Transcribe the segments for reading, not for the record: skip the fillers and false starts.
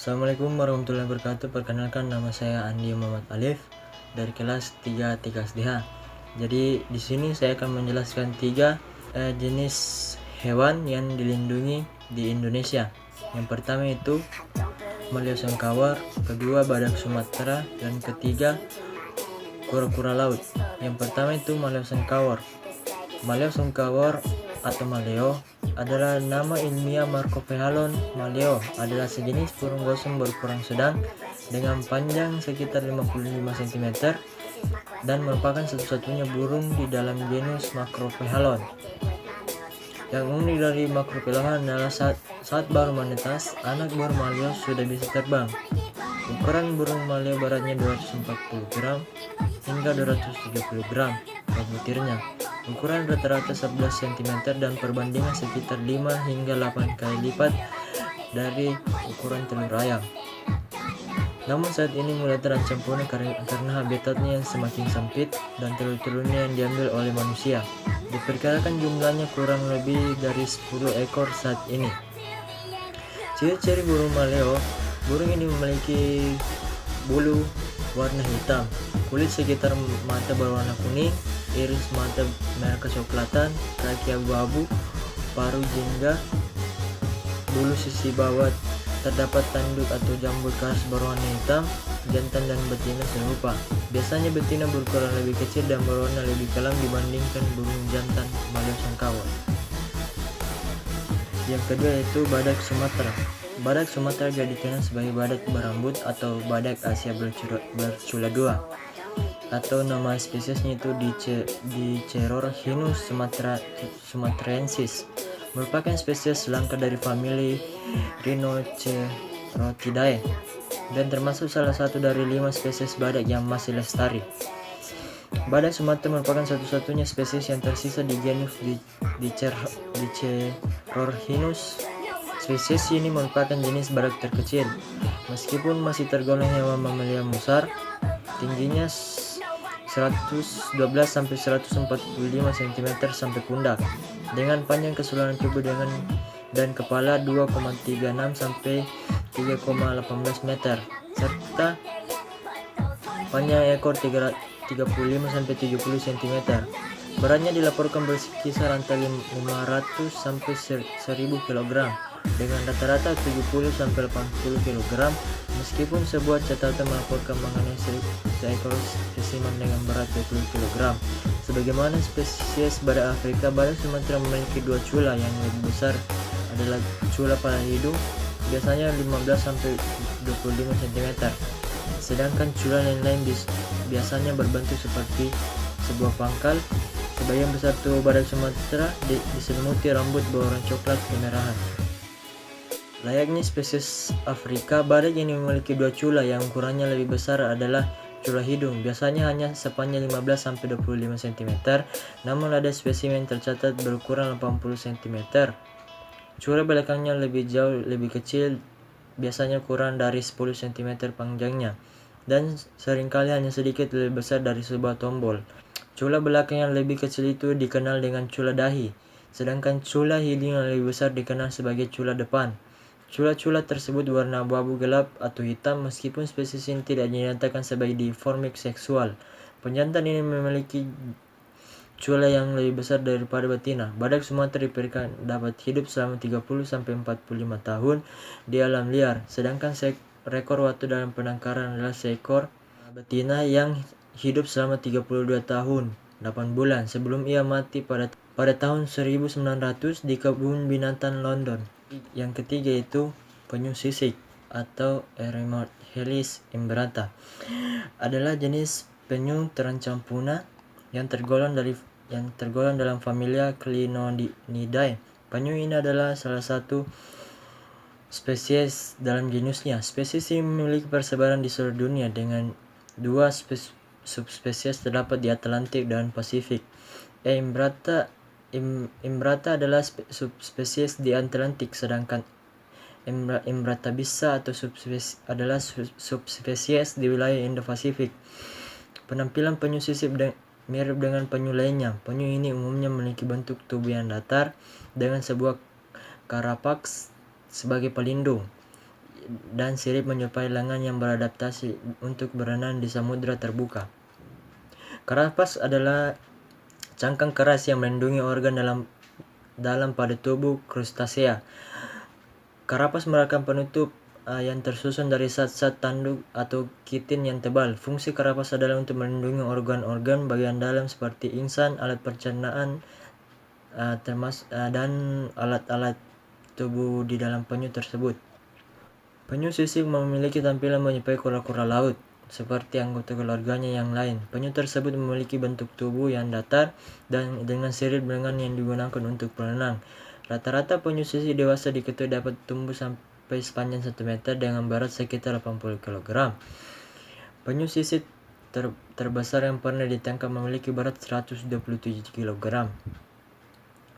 Assalamualaikum warahmatullahi wabarakatuh. Perkenalkan, nama saya Andi Muhammad Alif dari kelas 3 SDH. Jadi di sini saya akan menjelaskan tiga jenis hewan yang dilindungi di Indonesia. Yang pertama itu maleo sengkawar, kedua badak Sumatera, dan ketiga kura-kura laut. Yang pertama itu maleo sengkawar. Maleo sengkawar atau maleo adalah nama ilmiah Marcopehalon. Maleo adalah sejenis burung gosong berukuran sedang dengan panjang sekitar 55 cm dan merupakan satu-satunya burung di dalam genus Macropehalon. Yang unik dari Macropehalon adalah saat baru menetas, anak burung maleo sudah bisa terbang. Ukuran burung maleo beratnya 240 gram hingga 230 gram per butirnya. Ukuran rata-rata 11 cm dan perbandingan sekitar 5 hingga 8 kali lipat dari ukuran telur ayam. Namun saat ini mulai terancam punah karena habitatnya yang semakin sempit dan telur-telurnya yang diambil oleh manusia. Diperkirakan jumlahnya kurang lebih dari 10 ekor saat ini. Ciri-ciri burung maleo: burung ini memiliki bulu warna hitam, kulit sekitar mata berwarna kuning, iris mata merah kecoklatan, kaki abu-abu, paruh jingga, bulu sisi bawah terdapat tanduk atau jambul khas berwarna hitam. Jantan dan betina serupa. Biasanya betina berukuran lebih kecil dan berwarna lebih kelam dibandingkan burung jantan maleo sengkawar. Yang kedua yaitu badak Sumatera. Badak Sumatera juga dikenal sebagai badak berambut atau badak Asia bercula dua, atau nama spesiesnya itu Dicerorhinus sumatrensis. Merupakan spesies langka dari famili Rhinocerotidae dan termasuk salah satu dari 5 spesies badak yang masih lestari. Badak Sumatera merupakan satu-satunya spesies yang tersisa di genus Dicerorhinus. Spesies ini merupakan jenis badak terkecil, meskipun masih tergolong hewan mamalia besar. Tingginya 112-145 cm sampai pundak, dengan panjang keseluruhan tubuh dan kepala 2,36 sampai 3,18 meter, serta panjang ekor 35 sampai 70 cm. Beratnya dilaporkan berkisar antara 500 sampai 1000 kg dengan rata-rata 70 sampai 80 kg, meskipun sebuah catatan melaporkan mengenai seekor spesimen dengan berat 20 kg. Sebagaimana spesies badak Afrika, badak Sumatera memiliki dua cula yang lebih besar adalah cula pada hidung, biasanya 15 sampai 25 cm. Sedangkan cula lain biasanya berbentuk seperti sebuah pangkal. Sebagian besar tubuh badak Sumatera diselimuti rambut berwarna coklat kemerahan. Layaknya spesies Afrika, badak ini memiliki dua cula yang ukurannya lebih besar adalah cula hidung, biasanya hanya sepanjang 15-25 cm, namun ada spesimen tercatat berukuran 80 cm. Cula belakangnya lebih kecil, biasanya kurang dari 10 cm panjangnya, dan seringkali hanya sedikit lebih besar dari sebuah tombol. Cula belakang yang lebih kecil itu dikenal dengan cula dahi, sedangkan cula hidung yang lebih besar dikenal sebagai cula depan. Cula-cula tersebut warna abu-abu gelap atau hitam, meskipun spesies ini tidak dinyatakan sebagai dimorfik seksual. Penjantan ini memiliki cula yang lebih besar daripada betina. Badak Sumatera diperkirakan dapat hidup selama 30-45 tahun di alam liar, sedangkan rekor waktu dalam penangkaran adalah seekor betina yang hidup selama 32 tahun 8 bulan sebelum ia mati pada tahun 1900 di kebun binatang London. Yang ketiga itu penyu sisik atau Eremothelis imbrata. Adalah jenis penyu terancam punah yang tergolong dalam familia Clinonidae. Penyu ini adalah salah satu spesies dalam genusnya. Spesies ini memiliki persebaran di seluruh dunia dengan dua subspesies terdapat di Atlantik dan Pasifik. Imbrata adalah subspesies di Atlantik, sedangkan Imbratabissa atau adalah subspesies di wilayah Indo-Pasifik. Penampilan penyu sisik mirip dengan penyu lainnya. Penyu ini umumnya memiliki bentuk tubuh yang datar dengan sebuah karapaks sebagai pelindung. dan sirip menyerupai lengan yang beradaptasi untuk berenang di samudra terbuka. Karapas adalah cangkang keras yang melindungi organ dalam pada tubuh krustasea. Karapas merupakan penutup yang tersusun dari zat-zat tanduk atau kitin yang tebal. Fungsi karapas adalah untuk melindungi organ-organ bagian dalam seperti insang, alat pencernaan, dan alat-alat tubuh di dalam penyu tersebut. Penyu sisik memiliki tampilan menyerupai kura-kura laut, seperti anggota keluarganya yang lain. Penyu tersebut memiliki bentuk tubuh yang datar dan dengan sirip lengan yang digunakan untuk berenang. Rata-rata penyu sisik dewasa diketahui dapat tumbuh sampai sepanjang 1 meter dengan berat sekitar 80 kg. Penyu sisik terbesar yang pernah ditangkap memiliki berat 127 kg.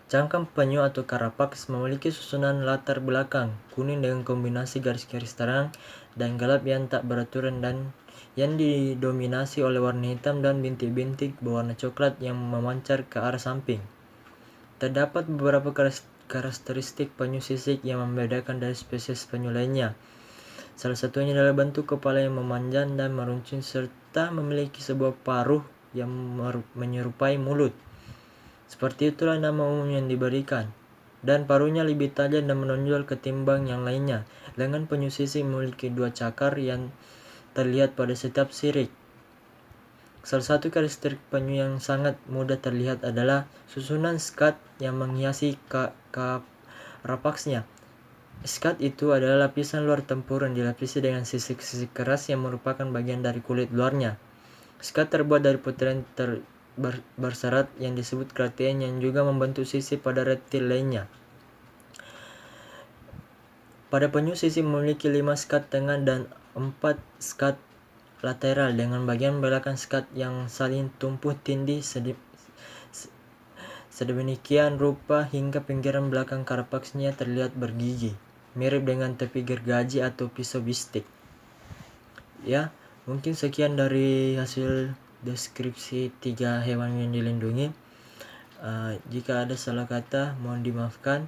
Cangkang penyu atau Carapax memiliki susunan latar belakang kuning dengan kombinasi garis-garis terang dan gelap yang tak beraturan dan yang didominasi oleh warna hitam dan bintik-bintik berwarna coklat yang memancar ke arah samping. Terdapat beberapa karakteristik penyu sisik yang membedakan dari spesies penyu lainnya. Salah satunya adalah bentuk kepala yang memanjang dan meruncing serta memiliki sebuah paruh yang menyerupai mulut. Seperti itulah nama umum yang diberikan. Dan paruhnya lebih tajam dan menonjol ketimbang yang lainnya. Lengan penyu sisik memiliki 2 cakar yang terlihat pada setiap sirip. Salah satu karakteristik penyu yang sangat mudah terlihat adalah susunan skat yang menghiasi Carapaxnya. Skat itu adalah lapisan luar tempur yang dilapisi dengan sisik-sisik keras yang merupakan bagian dari kulit luarnya. Skat terbuat dari protein berserat yang disebut keratin yang juga membentuk sisik pada reptil lainnya. Pada penyu sisik memiliki 5 skat tengah dan 4 skat lateral dengan bagian belakang skat yang saling tumpuh tindih sedemikian rupa hingga pinggiran belakang Carapaxnya terlihat bergigi, mirip dengan tepi gergaji atau pisau bistik. Ya, mungkin sekian dari hasil deskripsi 3 hewan yang dilindungi. Jika ada salah kata mohon dimaafkan.